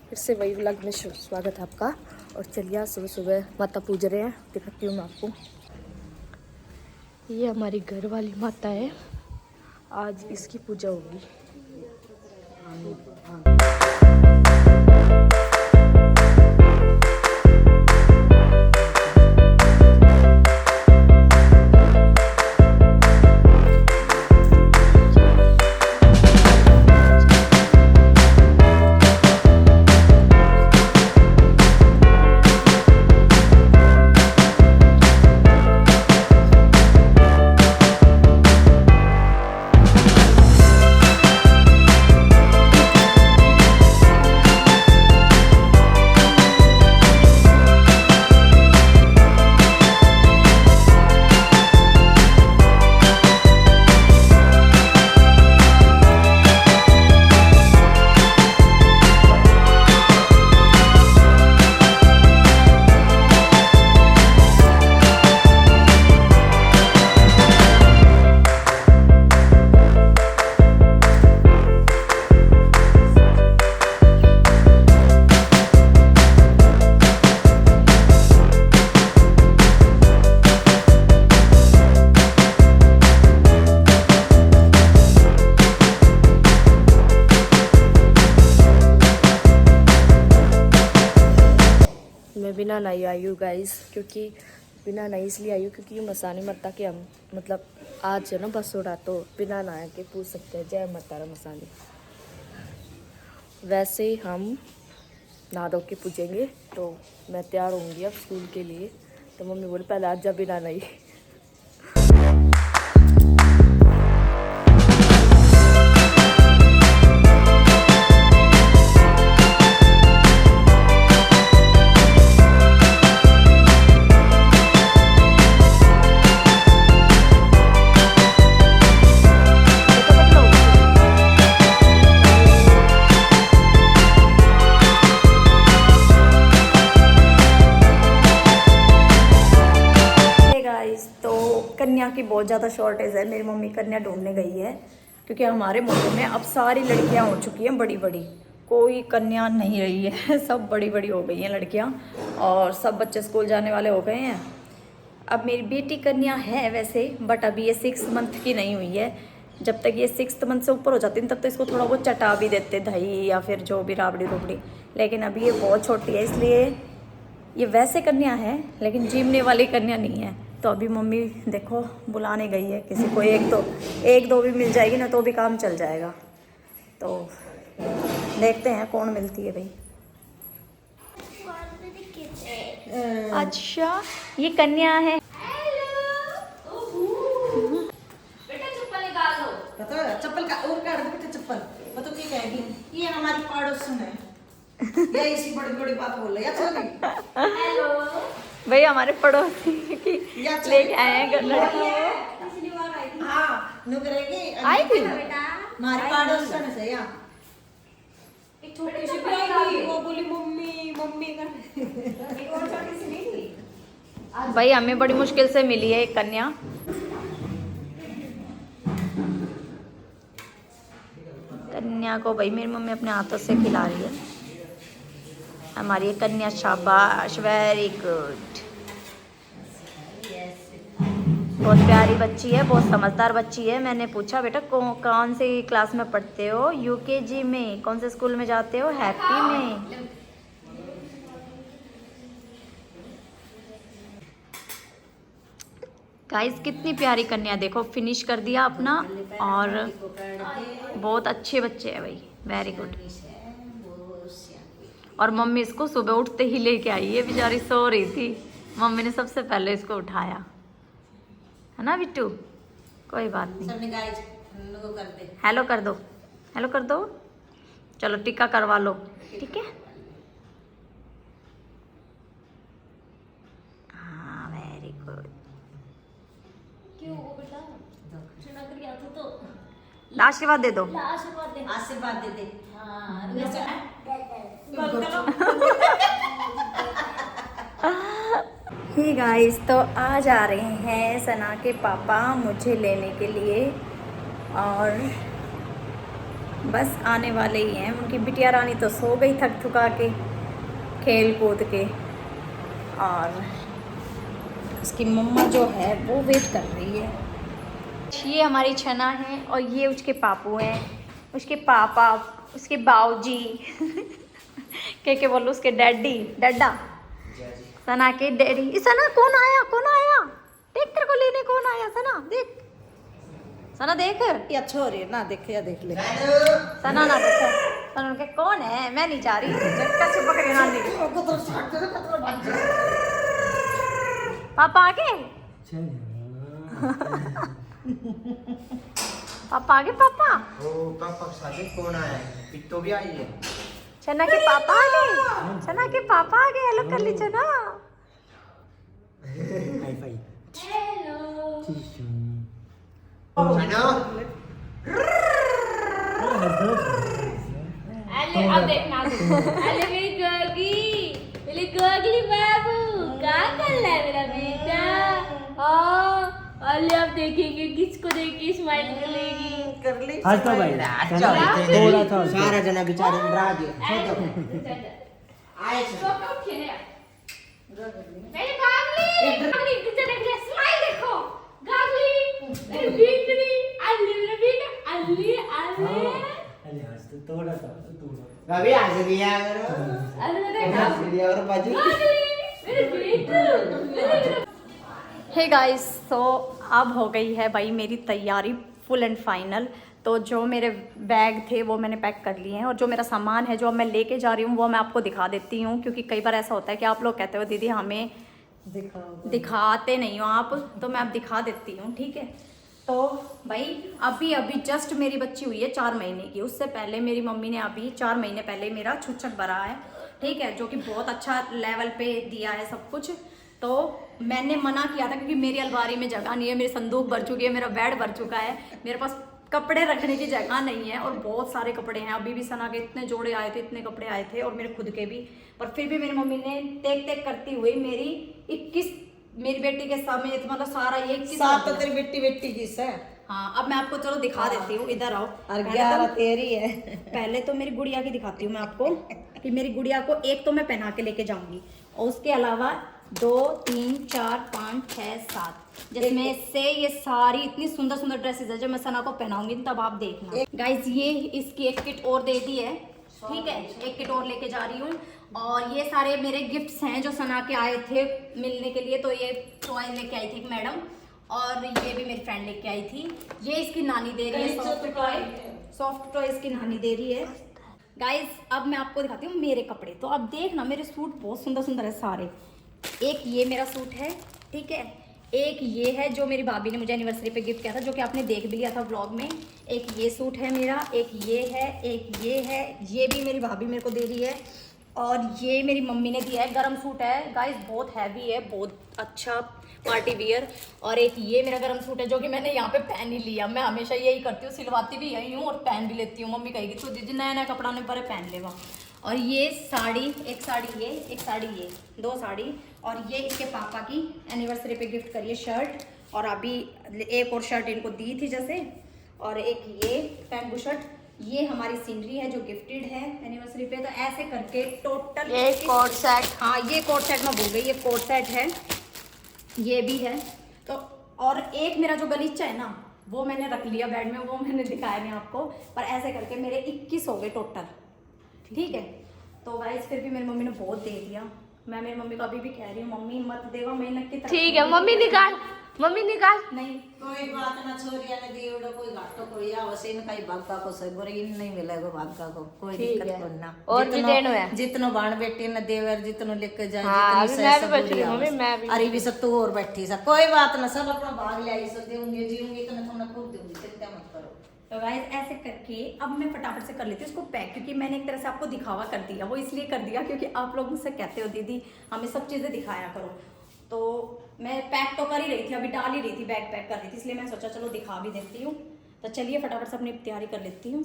फिर से वही व्लॉग में स्वागत है आपका। और चलिए सुबह सुबह माता पूज रहे हैं, दिखाती हूँ मैं आपको। ये हमारी घर वाली माता है, आज इसकी पूजा होगी। मैं बिना नहाई आई हूँ गाइस, क्योंकि बिना नहाई इसलिए आई हूँ क्योंकि मसानी माता के हम मतलब आज है ना बस उड़ा, तो बिना नहाए के पूछ सकते हैं जय माता रा मसानी। वैसे हम नहा धो के पूजेंगे, तो मैं तैयार होंगी अब स्कूल के लिए। तो मम्मी बोली पहले आज जा बिना नहाई। कन्या की बहुत ज़्यादा शॉर्टेज है। मेरी मम्मी कन्या ढूंढने गई है, क्योंकि हमारे मोहल्ले में अब सारी लड़कियां हो चुकी हैं बड़ी बड़ी, कोई कन्या नहीं रही है। सब बड़ी बड़ी हो गई हैं लड़कियां, और सब बच्चे स्कूल जाने वाले हो गए हैं। अब मेरी बेटी कन्या है वैसे, बट अभी ये 6 मंथ की नहीं हुई है। जब तक ये 6th मंथ से ऊपर हो जाती है तब तो इसको थोड़ा बहुत चटा भी देते, दही या फिर जो भी राबड़ी रुबड़ी। लेकिन अभी ये बहुत छोटी है, इसलिए ये वैसे कन्या है लेकिन जीवने वाली कन्या नहीं है। तो अभी मम्मी देखो बुलाने गई है किसी को, एक दो भी मिल जाएगी ना तो भी काम चल जाएगा। तो देखते हैं कौन मिलती है भाई। अच्छा ये कन्या है। बेटा चप्पल निकाल दो। पता चप्पल का और काट दो बेटा चप्पल। पता क्या कहेगी, ये हमारी पड़ोसन है। ये इसी बड़ी बड़ी बात बोल रही है। चलो हेलो भाई हमारे पड़ोसी की लेके आए हैं लड़की। पिछली बार आई थी। हाँ नुकरेगी आई थी बेटा, हमारी पड़ोसन से यार एक छोटी सी आई, वो बोली मम्मी मम्मी कर। एक और छोटी सी नहीं थी भाई, हमें बड़ी मुश्किल से मिली है एक कन्या। कन्या को भाई मेरी मम्मी अपने हाथों से खिला रही है। हमारी कन्या, शाबाश, वेरी गुड। बहुत प्यारी बच्ची है, बहुत समझदार बच्ची है। मैंने पूछा बेटा कौन सी क्लास में पढ़ते हो? यूकेजी में। कौन से स्कूल में जाते हो? हैप्पी में। गाइस कितनी प्यारी कन्या, देखो फिनिश कर दिया अपना, और बहुत अच्छे बच्चे हैं भाई, वेरी गुड। और मम्मी इसको सुबह उठते ही लेके आई है, बेचारी सो रही थी, मम्मी ने सबसे पहले इसको उठाया, है ना बिट्टू? कोई बात नहीं। हेलो कर दो, हेलो कर दो। चलो टीका करवा लो, ठीक है? हाँ वेरी गुड। क्यों बेटा चुना कर गया था तो आशीर्वाद दे दो। आशीर्वाद दे दे। हाँ ही गाइस, तो आज आ रहे हैं सना के पापा मुझे लेने के लिए, और बस आने वाले ही हैं। उनकी बिटिया रानी तो सो गई थक थका के खेल कूद के, और उसकी मम्मा जो है वो वेट कर रही है। ये हमारी छना है और ये उसके पापू हैं, उसके पापा, उसके बाऊजी क्या बोलो, उसके डैडी, डड्डा, सना के डैडी। सना कौन आया, कौन आया, देख तेरे को लेने कौन आया, सना देख, सना देख, या छोरी ना देखे या देख ले। सना ना देख, सना के कौन है, मैं नहीं जा रही, कैसे पकड़े ना दी। पापा आ गए, पापा आ गए, पापा। ओ पापा साथे कौन आया है? पिट्टो भी आई है। चना के पापा आ गए, चना के पापा आ गए। हेलो कर ली चना। हेलो अले अब देखना, अले मेरी गोगी बाबू क्या कर रहा है मेरा बेटा। अले अब देखेंगे किसको देख के स्माइल करेगी। कर ली आज तो भाई थोड़ा था सारा जना बेचारे नाराज है। आए तो कब खेले मेरे गागली कितना देख ले, स्माइल देखो गागली मेरी बेटी, अले मेरा बेटा, अले अले अरे आज तो थोड़ा था थोड़ा। रवि आज दिया करो। अले मेरा आज दिया और बाजू। गागली मेरे बेटा। हे गाइस, तो अब हो गई है भाई मेरी तैयारी फुल एंड फाइनल। तो जो मेरे बैग थे वो मैंने पैक कर लिए हैं, और जो मेरा सामान है जो अब मैं लेके जा रही हूँ वो मैं आपको दिखा देती हूँ, क्योंकि कई बार ऐसा होता है कि आप लोग कहते हो दीदी हमें दिखाते नहीं हो आप, तो मैं अब दिखा देती हूँ, ठीक है। तो भाई अभी अभी जस्ट मेरी बच्ची हुई है 4 महीने की, उससे पहले मेरी मम्मी ने अभी 4 महीने पहले मेरा छुच्छक भरा है, ठीक है, जो कि बहुत अच्छा लेवल पे दिया है सब कुछ। तो मैंने मना किया था क्योंकि मेरी अलमारी में जगह नहीं है, मेरी संदूक भर चुकी है, मेरा बेड भर चुका है, मेरे पास कपड़े रखने की जगह नहीं है, और बहुत सारे कपड़े हैं। अभी भी सना के इतने जोड़े आए थे, इतने कपड़े आए थे, और मेरे खुद के भी। पर फिर भी मेरी मम्मी ने टेक टेक करती हुई मेरी 21 मेरी बेटी के समेत मतलब सारा ये 21 सात तो तेरी बेटी की है। हाँ, अब मैं आपको चलो दिखा देती हूँ, इधर आओ। और 11 तेरी है। पहले तो मेरी गुड़िया की दिखाती हूँ मैं आपको, कि मेरी गुड़िया को एक तो मैं पहना के लेके जाऊंगी, और उसके अलावा 2 3 4 5 6 7, जिसमें से ये सारी इतनी सुंदर सुंदर ड्रेसेस है जो मैं सना को पहनाऊंगी, तब आप देखना। गाइज ये इसकी एक किट और दे दी है, ठीक है, एक किट और लेके जा रही हूँ। और ये सारे मेरे गिफ्ट्स हैं जो सना के आए थे मिलने के लिए। तो ये टॉय लेके आई थी एक मैडम, और ये भी मेरी फ्रेंड लेके आई थी। ये इसकी नानी दे रही है, सॉफ्ट टॉय इसकी नानी दे रही है। गाइज अब मैं आपको दिखाती हूँ मेरे कपड़े। तो अब देखना, मेरे सूट बहुत सुंदर सुंदर है सारे। एक ये मेरा सूट है, ठीक है, एक ये है जो मेरी भाभी ने मुझे एनिवर्सरी पे गिफ्ट किया था, जो कि आपने देख भी लिया था व्लॉग में। एक ये सूट है मेरा, एक ये है, एक ये है, ये भी मेरी भाभी मेरे को दे रही है, और ये मेरी मम्मी ने दिया है, गरम सूट है गाइस, बहुत हैवी है, बहुत अच्छा पार्टी वियर। और एक ये मेरा गरम सूट है जो कि मैंने यहाँ पे पहन ही लिया। मैं हमेशा यही करती हूँ, सिलवाती भी यही हूँ और पहन भी लेती हूँ। मम्मी कहेगी तो दीदी नया नया कपड़ा ने पर पहन लेवा। और ये साड़ी, एक साड़ी ये, एक साड़ी ये, 2 साड़ी। और ये इसके पापा की एनिवर्सरी पे गिफ्ट करिए शर्ट, और अभी एक और शर्ट इनको दी थी जैसे, और एक ये पैंट शर्ट। ये हमारी सीनरी है जो गिफ्टेड है एनिवर्सरी पे। तो ऐसे करके टोटल ये कोट सेट, हाँ ये कोट सेट मैं भूल गई, ये कोट सेट है, ये भी है। तो और एक मेरा जो गलीचा है ना वो मैंने रख लिया बेड में, वो मैंने दिखाया नहीं आपको। पर ऐसे करके मेरे 21 हो गए टोटल, ठीक है। तो गाइस फिर भी मेरी मम्मी ने बहुत दे दिया। मैं मेरी मम्मी को अभी भी कह रही हूँ, मम्मी मत देवा मेहनत की तरफ। ठीक है मम्मी निकाल, मम्मी निकाल। नहीं कोई बात ना, छोरिया ने दी उड़ो, कोई घाटो कोई आवसे इन कई भागा को से गोरे इन नहीं मिलेगा भागा को, कोई ठीक दिक्कत है। को ना। और भी देनो है। जितनो बाण बेटी ने देवर जितनो लेके जाए, हाँ, जितनी अभी मैं सह भी बैठी सब हूँ, मम्मी, मैं भी। अरे भी सब तू और बैठी सा, कोई बात ना, सब अपना भाग ले आई, सब देऊंगी जीऊंगी तो मैं तुम्हें खूब दूंगी, चिंता मत करो। तो गाइस ऐसे करके अब मैं फटाफट से कर लेती हूँ इसको पैक, क्योंकि मैंने एक तरह से आपको दिखावा कर दिया। वो इसलिए कर दिया क्योंकि आप लोग मुझसे कहते हो दीदी हमें सब चीज़ें दिखाया करो। तो मैं पैक तो कर ही रही थी, अभी डाल ही रही थी, बैग पैक कर रही थी, इसलिए मैं सोचा चलो दिखा भी देती हूँ। तो चलिए फटाफट से अपनी तैयारी कर लेती हूँ।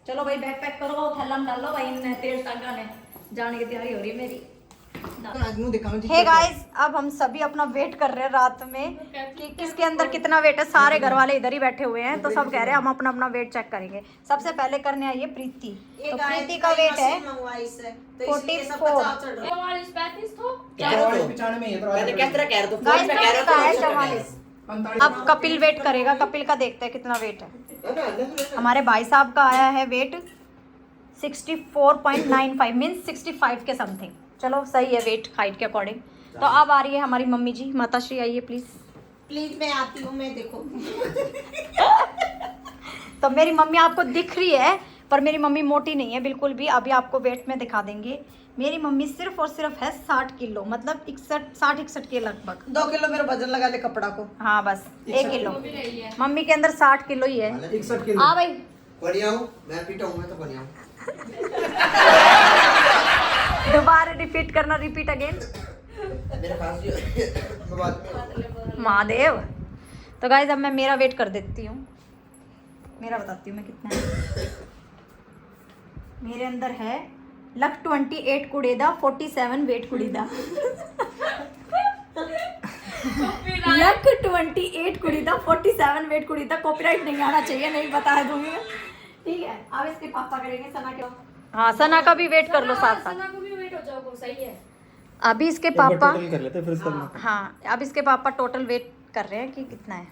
चलो भाई बैग पैक करो, थैला में डालो भाई, तेल टांगा ने जाने की तैयारी हो रही है मेरी। हे गाइस, अब हम सभी अपना वेट कर रहे हैं रात में कि किसके अंदर कितना वेट है। सारे घर वाले इधर ही बैठे हुए हैं तो सब कह रहे हैं हम अपना अपना वेट चेक करेंगे। सबसे पहले करने आई है प्रीति, तो प्रीति का वेट है 44। 44। अब कपिल वेट करेगा, कपिल का देखते हैं कितना वेट है। हमारे भाई साहब का आया है वेट 64.95 मीन्स 65 के समथिंग। चलो सही है वेट हाइट के अकॉर्डिंग। तो अब आ रही है हमारी मम्मी जी, माता श्री आइए प्लीज। मैं आती हूँ, मैं देखो। तो मेरी मम्मी आपको दिख रही है पर मेरी मम्मी मोटी नहीं है बिल्कुल भी। अभी आपको वेट में दिखा देंगे। मेरी मम्मी सिर्फ और सिर्फ है 60 किलो, मतलब 61 के लगभग। 2 किलो मेरा वजन लगा ले कपड़ा को। हाँ बस 1 किलो। मम्मी के अंदर 60 किलो ही है। 61 किलो। हाँ भाई बढ़िया हूँ मैं, पीटा हूँ मैं तो बढ़िया हूँ। दोबारा रिपीट करना, रिपीट अगेन। मेरे पास महादेव। तो गाइज अब मैं मेरा वेट कर देती हूँ, मेरा बताती हूँ मैं कितना है। मेरे अंदर है लक 28 कुड़ेदा 47 वेट कुड़ीदा। लक 28 कुड़ीदा 47 वेट कुड़ीदा। कॉपीराइट नहीं आना चाहिए, नहीं बता दूंगी मैं। ठीक है, अब इसके पापा करेंगे सना के। हाँ सना का भी वेट कर लो साथ साथ। सना को भी वेट हो जाओगे, सही है। अभी इसके पापा कर लेते फिर उसका हाँ अब इसके पापा टोटल वेट कर रहे हैं कि कितना है।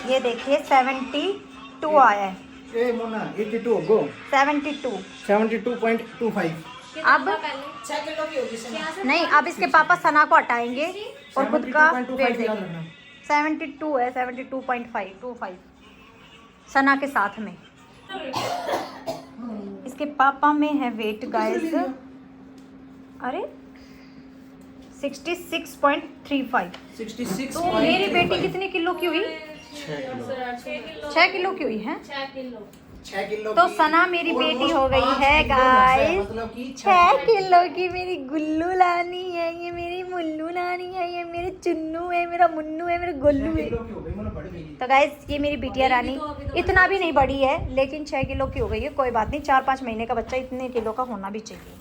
ये देखिए 72 आया है। ए मोना 82 गो 72। 72.25। अब 6 किलो की होगी सना। नहीं, अब इसके पापा सना को हटाएंगे और खुद का वेट देंगे। 72 है, 72.525 सना के साथ में। इसके पापा में है वेट गाइस, अरे 66.35। 66। तो मेरी बेटी कितनी किलो की हुई? 6 किलो की हुई है। 6 किलो। तो सना मेरी बेटी हो गई है गाइस मतलब कि 6 किलो की। मेरी गुल्लू लानी है, ये मेरी मुल्लू लानी है, ये मेरे चुन्नू है, मेरा मुन्नू है, मेरा गोल्लू है। तो गाइस ये मेरी बिटिया रानी इतना भी नहीं बड़ी है लेकिन 6 किलो की हो गई है। कोई बात नहीं, 4-5 महीने का बच्चा इतने किलो का होना भी चाहिए।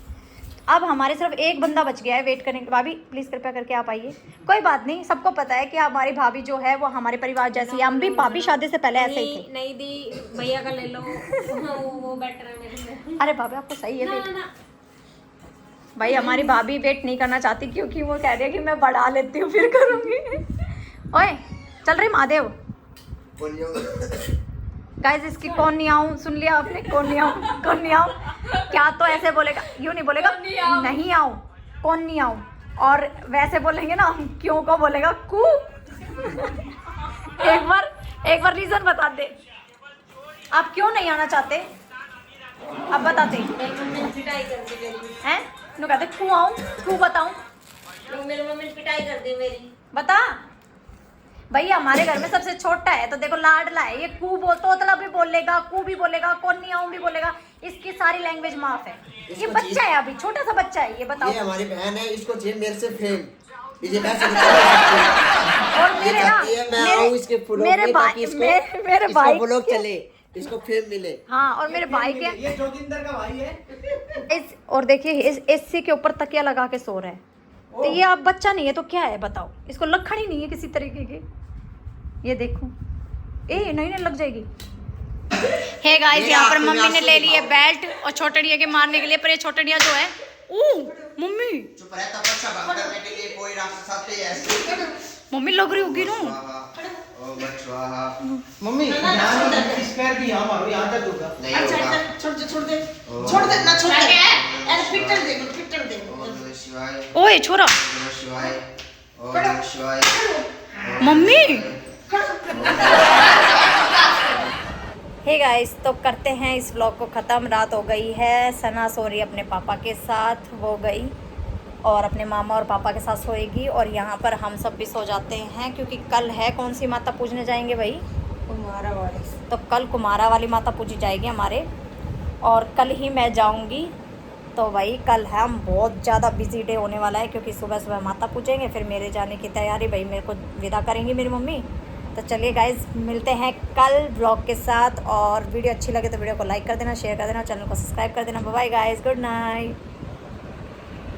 अब हमारे सिर्फ एक बंदा बच गया है वेट करने के। भाभी प्लीज़ कृपया करके आप आइए। कोई बात नहीं, सबको पता है कि हमारी भाभी जो है वो हमारे परिवार जैसी है। हम भी भाभी शादी से पहले ऐसे ही थे। नहीं दी भैया का ले लो, वो बेटर है मेरे से। अरे भाभी आपको सही है वेट। भाई हमारी भाभी वेट नहीं करना चाहती क्योंकि वो कह रही है कि मैं बढ़ा लेती हूँ फिर करूँगी। ओए चल रही महादेव। गाइस इसकी कौन नहीं आऊँ सुन लिया आपने? कौन नहीं आऊँ, कौन नहीं आऊँ। क्या तो ऐसे बोलेगा, यूँ नहीं बोलेगा नहीं आऊँ, कौन नहीं आऊँ। और वैसे बोलेंगे ना क्यों को बोलेगा कू। एक बार रीजन बता दे, आप क्यों नहीं आना चाहते? अब बताते पिटाई कर दी मेरी। हैं? नो कहते क्यों आऊँ, क्यों बताऊँ? मेरी मम्मी ने पिटाई कर दी मेरी। बता। भैया हमारे घर में सबसे छोटा है तो देखो लाडला है। ये कू बोल तोतला भी बोलेगा, कू भी बोलेगा, कौन नहीं आऊँ भी बोलेगा। इसकी सारी लैंग्वेज माफ है। ये बच्चा है, अभी छोटा सा बच्चा है। ये बताओ। ये हमारी बहन है, इसको चाहिए मेरे से फेम। और मेरे ना मेरे भाई ब्लॉग चले, इसको फेम मिले। हाँ और मेरे भाई के ये जोगिंदर का भाई है। और देखिए एसी के ऊपर तकिया लगा के सो रहा है। तो ये अब बच्चा नहीं है तो क्या है बताओ? इसको लखड़ ही नहीं है किसी तरीके की। ये देखो नहीं लग जाएगी। हे गाइस यहाँ पर मम्मी ने ले ली है बेल्ट और छोटड़िया के मारने के लिए। पर ये छोटड़िया जो है मम्मी चुप रह, तपस्या भंग करने के लिए कोई रास्ता साथ ही ऐसे। मम्मी लग रही होगी ना। ओ बचवा मम्मी ध्यान इस पैर की यहाँ मारो, यहाँ तक होगा। नहीं अच्छा होगा। छोड़ दे ना, छोड़ दे। अरे पिक्चर दे। ओम नमः शिवाय। ओए छोरा ओम नमः शिवाय। ओम नमः शिवाय। मम्मी। हे गाइस तो करते हैं इस व्लॉग को ख़त्म। रात हो गई है, सना सो रही अपने पापा के साथ, वो गई और अपने मामा और पापा के साथ सोएगी। और यहाँ पर हम सब भी सो जाते हैं क्योंकि कल है कौन सी माता पूजने जाएंगे भाई? कुमारा वाली। तो कल कुमारा वाली माता पूजी जाएगी हमारे, और कल ही मैं जाऊँगी। तो भाई कल है हम बहुत ज़्यादा बिजी डे होने वाला है क्योंकि सुबह सुबह माता पूजेंगे, फिर मेरे जाने की तैयारी। भाई मेरे को विदा करेंगी मेरी मम्मी। तो चलिए गाइज मिलते हैं कल ब्लॉग के साथ। और वीडियो अच्छी लगे तो वीडियो को लाइक कर देना, शेयर कर देना, चैनल को सब्सक्राइब कर देना। Bye guys, good night.